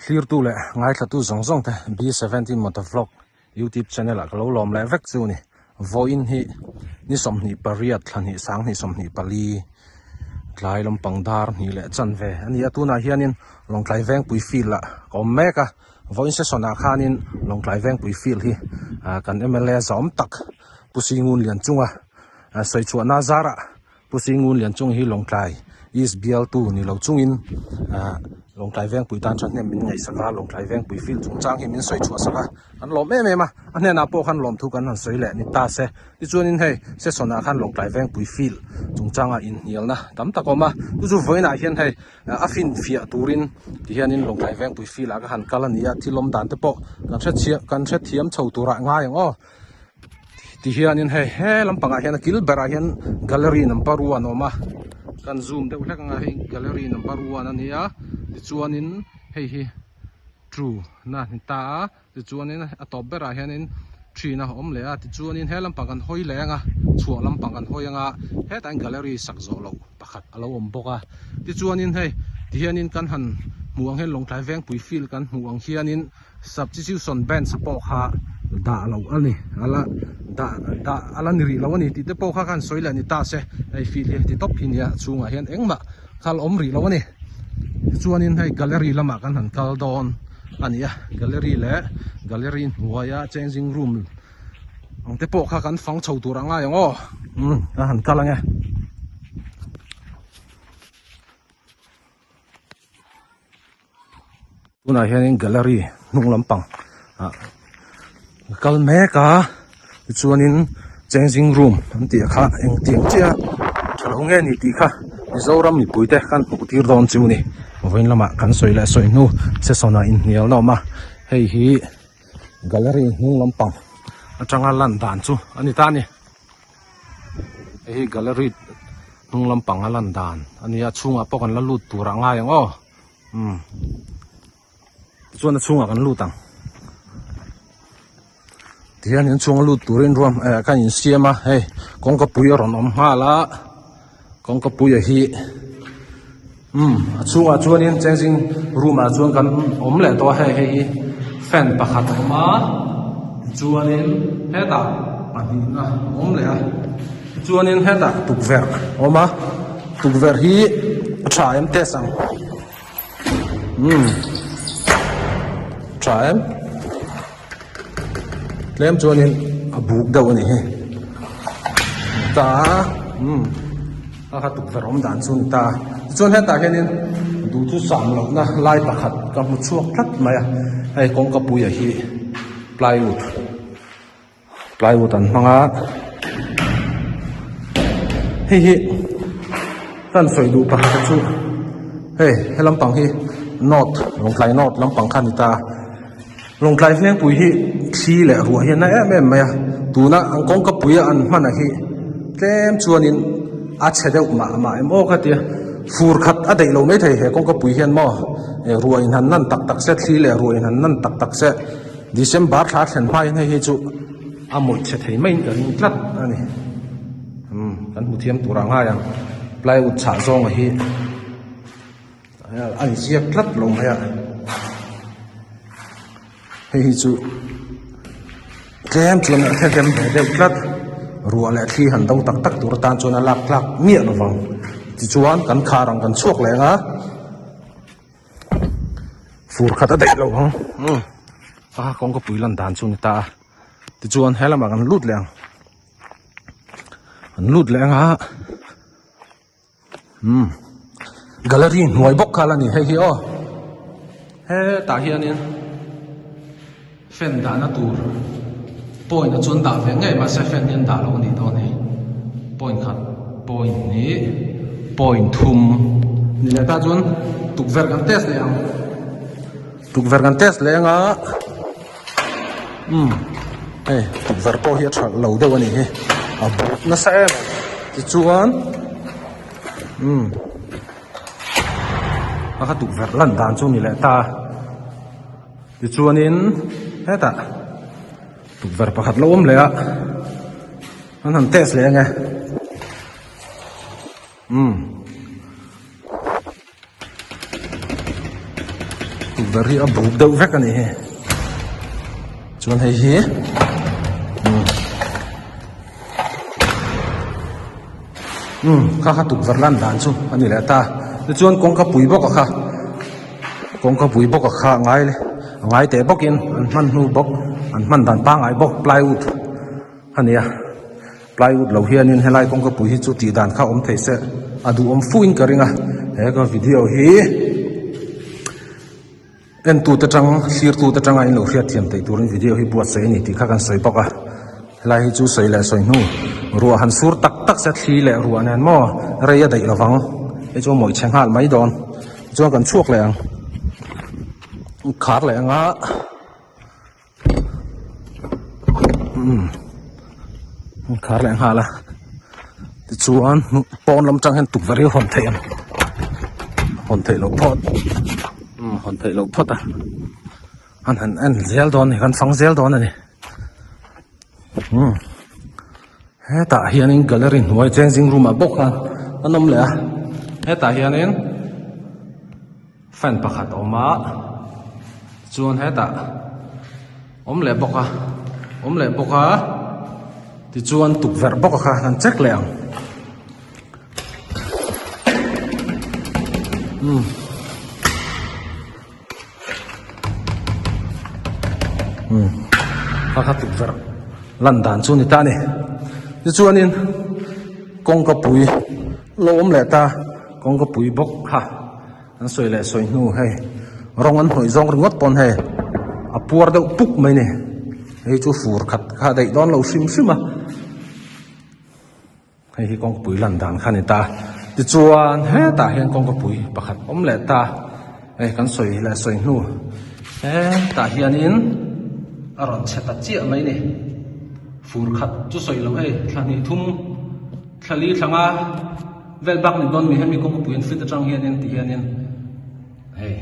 clear tu le ngai thla tu zong zong te B17 motovlog YouTube channel a lo lom le vek chu ni voin hi ni som ni pariat thlan hi sang ni som ni pali tlai lom pangdar ni le chan ve ani atuna hianin long tlai veng pui fil la kom meka voin se sona khanin long tlai veng pui fil hi kan MLA zom tak pusingun lian chunga soi chu na zara pusingun lian chung hi long tlai is BL2 ni lo chungin long tlai veng pui tan chan ne min ngai saka long tlai veng pui fil chung chang hi min soi chu saka an lom me ma ane na po khan lom thu kan han soi le ni ta se ti chuanin hei se sona khan long tlai veng pui fil chung changa in hial na tam takoma tu chu voina hian hei afin fia turin ti hianin long tlai veng pui fil aga han kalania thilom dan te po kan thret thiam chho tura ngai o ti hianin hei he lampanga hian kil bera hian gallery number 1 oma kan zoom de ulek nga hei gallery number 1 ania ti chuanin hei hi true na ni ta ti chuanin atop bera hianin three na om le a ti chuanin he lampang kan hoi lenga chhuwa lampang kan hoyanga he tan gallery sak zo lo pakhat alo om boka ti chuanin hei ti hianin kan han muang he long tlai veng pui fil kan muang hianin substitution bench po kha da lo ani ala da ala ni ri lo ani ti te po kha kan soila ni ta se ai fil hi ti top hinia chunga hian engma khal om ri lo ani chuanin hei gallery lama kan han kal don ania gallery le gallery huaya changing room ang te po kha kan fang chho tur anga yong o ka han kalange tuna hianin gallery nung lampang kal me ka chuanin changing room anti kha eng tiang chia thalo nge ni ti kha zoram ni puite kan utir don chu ni voin lama kan soila soinu se sona in nial no ma hei hi gallery nung lampang atanga lan dan chu ani ta ni hei gallery nung lampang alan dan ania chunga pokan la lut tura nga yang o chuan chunga kan lutang tian hin chung lut turin rom kan in siama hei kongka pui ron om hala kongka pui hi chunga chuanin changing room a chuan kan om le to hei fan pakhat oma chuanin heta ani na om le a chuanin heta tukver oma tukver hi thaim te sang thaim lem chuanin abuk deuh ani hi ta kha tukver om dan chun ta chuan heta hianin du chu sam lo na lai pakhat ka mu chuak thlat mai a hei kongka pui hi plywood an hmanga hi kan soi du pakhat chu hei helampang hi not long tlai not lampang khan ta long tlai veng pui hi thi le ruwa hian na em mai tuna ang kongka pui an hmana hi tlem chuanin a chhedeu ma em o khatia fur khat a dei lo mai thei he kongka pui hian mo ruwa in han nan tak tak se thli le ruwa in han nan tak tak se December thla thlen phai nei hi chu amoi che thei mai kan tlat ani kan hu thiam tura nga yang plywood cha zong hi ani siak tlat lo mai hei chu tlem chuan a them de tlat ruwa le thli han do tak tak tur tan chuan a lak tlak mi lo wang ti chuan kan kharang kan chuak lenga fur khat a dei lo hang kong ko puilan dan chu ni ta ti chuan helama kan lut leng ha gallery nuai bok khala ni hei hi o he ta hianin fen da na tur point a chun da ve nge ma se fen hian da lo ni do ni point khat point ni point thum ni le ta chun tukver kan test le nga hei tukver po hi thak lo deuh ani hi a buk na sa em ti chuan kha tukver lan dan chu ni le ta ti chuanin heta tukver pakhat lo om le a an han test le nge tụ very a buk deuh vek ani he chuan hei hi kha tụ ver lan dan chu ani le ta chuan kongka pui bok kha kongka pui bok kha ngai te bok in an man nu bok an man dan pa ngai bok plywood ania plywood lo hian in helai kongka pui hi chu ti dan kha om thei se adu om fuin karinga he ka video hi en tu ta tang sir tu ta tanga in lo hriat thiam tei turin video hi buat sei ni ti kha kan soi boka helai hi chu soi le soi nu ruwa han sur tak tak se thli le ruwa nen mo reya dei lawang e chu moi cheng hal mai don chu kan chuak le ang khar le anga khar le hala ti chuan pon lam tang hen tuk vari hon thei lo phot hon thei lo phot an zel don ni kan fang zel don ani he ta hianin gallery nuai changing room a bok han anom le he ta hianin fan pakhat oma chuan he ta om le boka ti chuan tuk ver boka kha han check le ang kha tuk ver lan dan chu ni ta ni ti chuanin kongka pui lo om le ta kongka pui bok kha an soi le soi nu hei rong an hnoi zong ringot pon he a puar deuh puk mai ni hei chu fur khat kha dei don lo sim a hei hi kongka pui lan dan kha ni ta ti chuan he ta hian kongka pui pakhat om le ta hei kan soi le soi nu he ta hianin aron cheta chia mai ni fur khat chu soi lo hei thlani thum thlali thlanga vel bak ni don mi hemi kongka pui an fit atang hianin ti hianin hei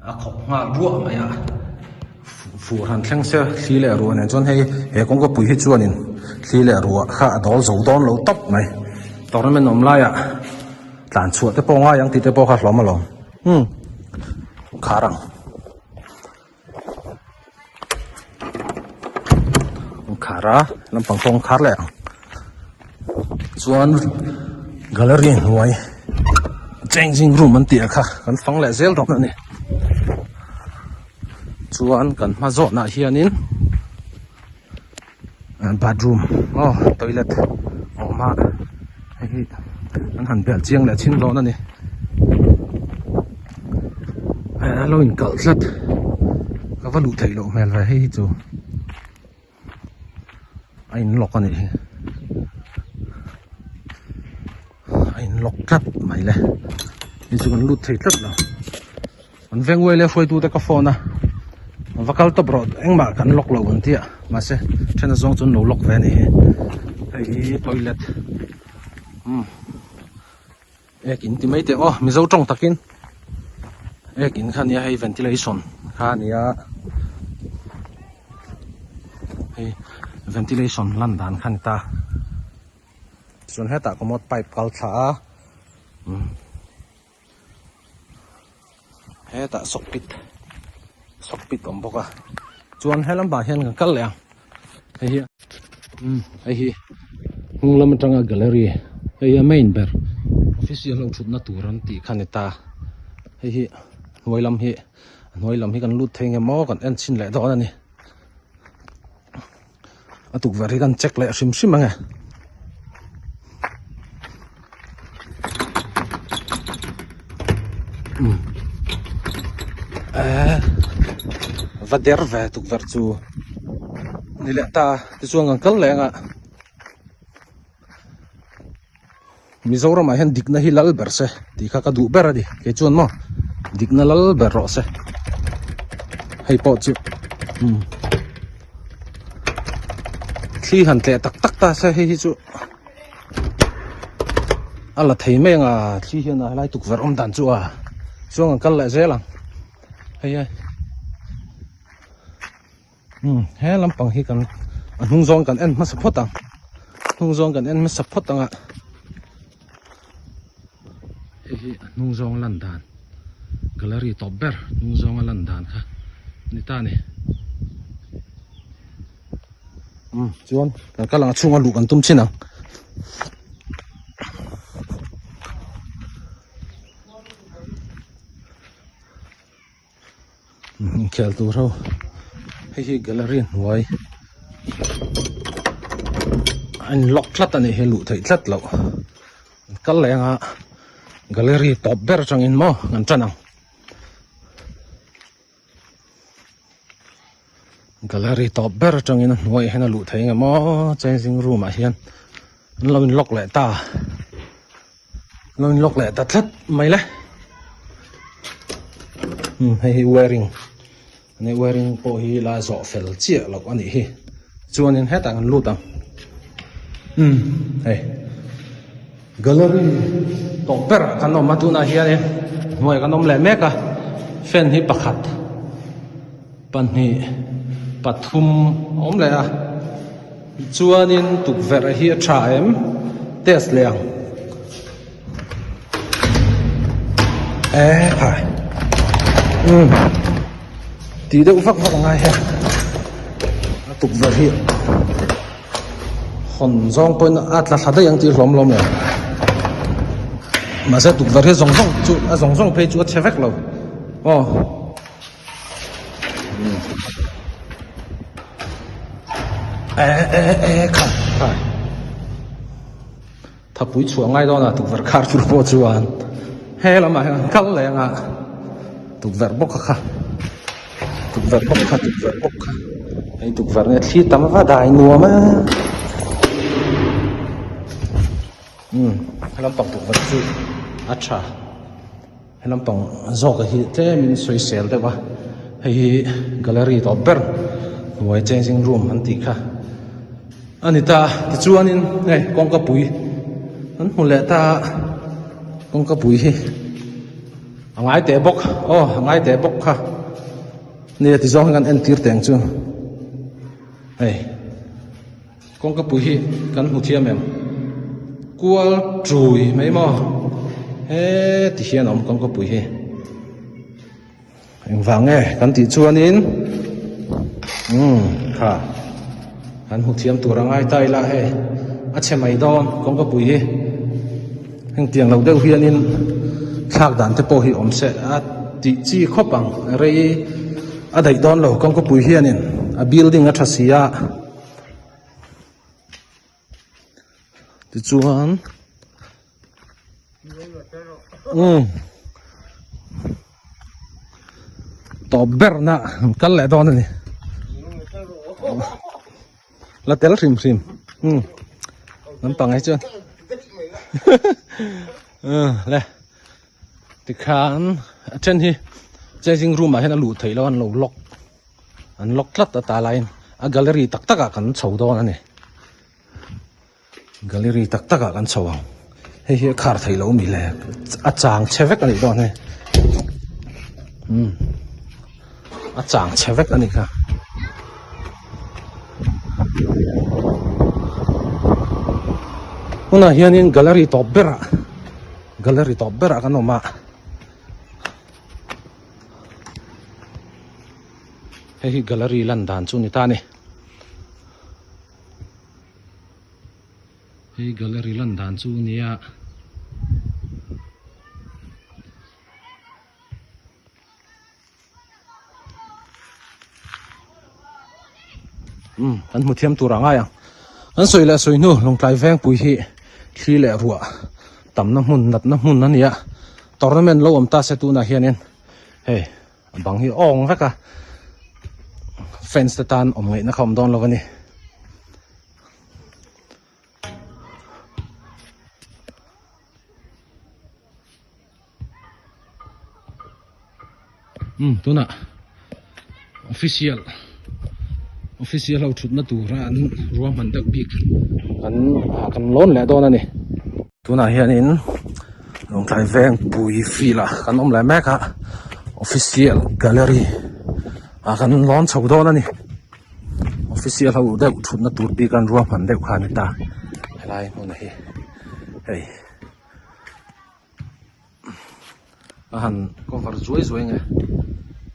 a khop nga ruwa mai a fur han thleng se thli le ruwa nen chon hei he kongka pui hi chuanin thli le ruwa kha adol zo don lo top mai tournament om lai a tlan chuat te pawng a yang ti te pawh kha hlom alom kharang khara lampang thong khar le chuan gallery nuai changing room an tia kha kan fang le zel dok ani chuan kan ma zo na hianin bathroom toilet ma hi an han bel chiang le chin lo na ni lo in kal sat ka valu thei lo mel ra hi chu ain lok ani ain lok tat mai le ni chu kan lut thei tat lo an veng we le foi tu te ka phone a vakal to bro engma kan lok lo an tia ma se thena zong chun lo lok ve ni hei toilet ek in ti mai te mi zo tong takin ek in khan ya hei ventilation khan ya hei ventilation lan dan khan ta chuan heta komot pipe kal tha heta sockpit om boka chuan helam ba hian kan kal le hei hunglam atanga gallery hei main ber official lo thut na turan ti khanita hei hnuailam hi kan lut thenge mo kan en chin le do ani atuk ver hi kan check le sim anga vader ve tuk ver chu ni le ta ti chuang ang kal le nga Mizoram ayan digna hilal berse di ka du ber di ke chuan mo digna lal ber ro se hei po chu thi han tle tak tak ta se hei chu ala thei me nga thi hian a lai tuk ver om dan chu a chuang ang kal le zelang hei he lampang hi kan anung zong kan en ma support ang nung zong kan en ma support anga nung zong lan dan gallery top ber nung zonga landan kha ni ta ni chuan kan kalang chunga lu kan tum chinang khel tu ro hi gallery nuai anh lock thlat ani he lu thei thlat lo kal lenga gallery top ber changin mo ngan chanang gallery top ber changin nuai hena lu thei nga mo changing room a hian an lo in lock le ta thlat mai le hei wearing ani wearing po hi la zo fel chia lo ani hi chuanin heta an lu tang hei gallery top ber kan om matuna hian e noi kan om le meka fan hi pakhat panni pathum om le a chuanin tukver hi a tha em test leang hai tí đâu vắc ngay ha tục vật hiện hòn rong poi at là thật yang tí lom này mà sẽ tục vật hiện rong rong phải chuột che vách lâu khăn thập bụi chuột ngay đó là tục vật khát chuột po chuột he là mà cắt lại ngạ tục vật bốc khá tục vật bốc khá hay tục vật này khi tắm vào đài nùa mà làm bằng tục vật gì acha hay làm bằng do cái gì thế mình xoay xel đấy ba hay gallery top ber ngoài changing room anh tí khá anh ta thì chú anh này con cá bùi anh hôm lẽ ta con cá bùi hi ngay té bốc ngay té bốc ha nè thì do ngăn ăn tiệt tiền chưa này con cái bụi hi cắn hụt thiam em cua trùi mấy mò hết thì hiện ông con cái bụi hi anh vàng nghe cắn thì chua nín ha cắn hụt thiam tụi ngay tay là hay xem mày đòn con cái bụi hi anh tiền lâu đâu hiện nín khác đàn thế po hi om sẽ tí chi khóc bằng rồi đầy đòn lâu con cái bụi hi nín building at Asia thì chuan top ber na kal le don ni la tel rim nam pang ai chuan le thì khan trên hi changing room mà hiện lu thei lo an lo lock tlat ta line a gallery tak taka kan chho do na ni gallery tak taka kan chho hei hi khar thei lo mi le a chang chevek ani do ne a chang chevek ani kha una hianin gallery top bera kan oma hei gallery landan chu ni ta ni hei gallery landan chu nia an mu thiam tu ranga yang an soi la soi nu long tlai veng pui hi thli le ruwa tam na mun nat na mun ania tournament lo om ta se tu na hianin hei bang hi ong veka fence tan om ngai na khom don lo ni tuna official lo thut na tu ra an ruam man dak bik kan lon le don ani tuna hianin long tlai veng pui fila kan om la meka official gallery kan lon chho don ani official ho de thut na tur bi kan ruam man deuh khan ta helai mon hi hei han cover zuai nge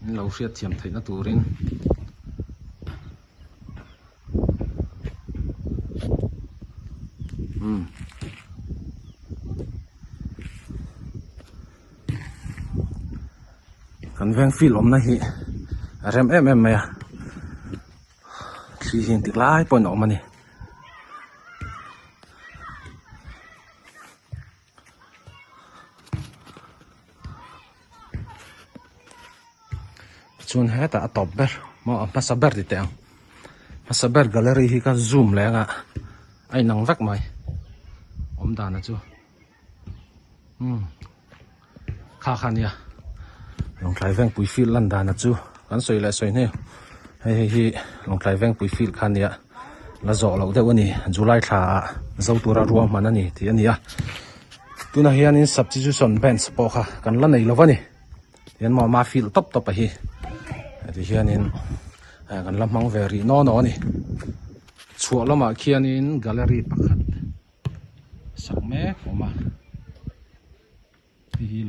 in lo hriat thiam theina turin kan veng fil om na hi rem em ya khi hin tik lai pon om ani chun heta top ber mo pasaber ti teng pasaber gallery hi ka zoom le nga ai nang vek mai om da na chu kha khania long tlai veng pui fil lan da na chu kan soi la soi ne hi long tlai veng pui fil khania la zo lo de wani july tha zo tura ruam man ani ti ania tuna hian in substitution bench po kha kan la nei lovani hian ma fil top a hi ati hian in kan lamang veri no ni chuak lama khian in gallery pakhat sakme oma hi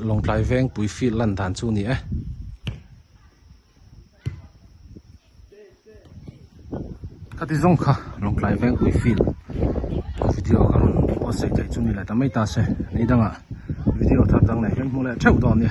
long tlai veng pui fil lan dan chu ni kati zong kha long tlai veng pui fil video kan post sai chu ni la tamai ta se ni danga video tha dang nei ren mo le theu don ni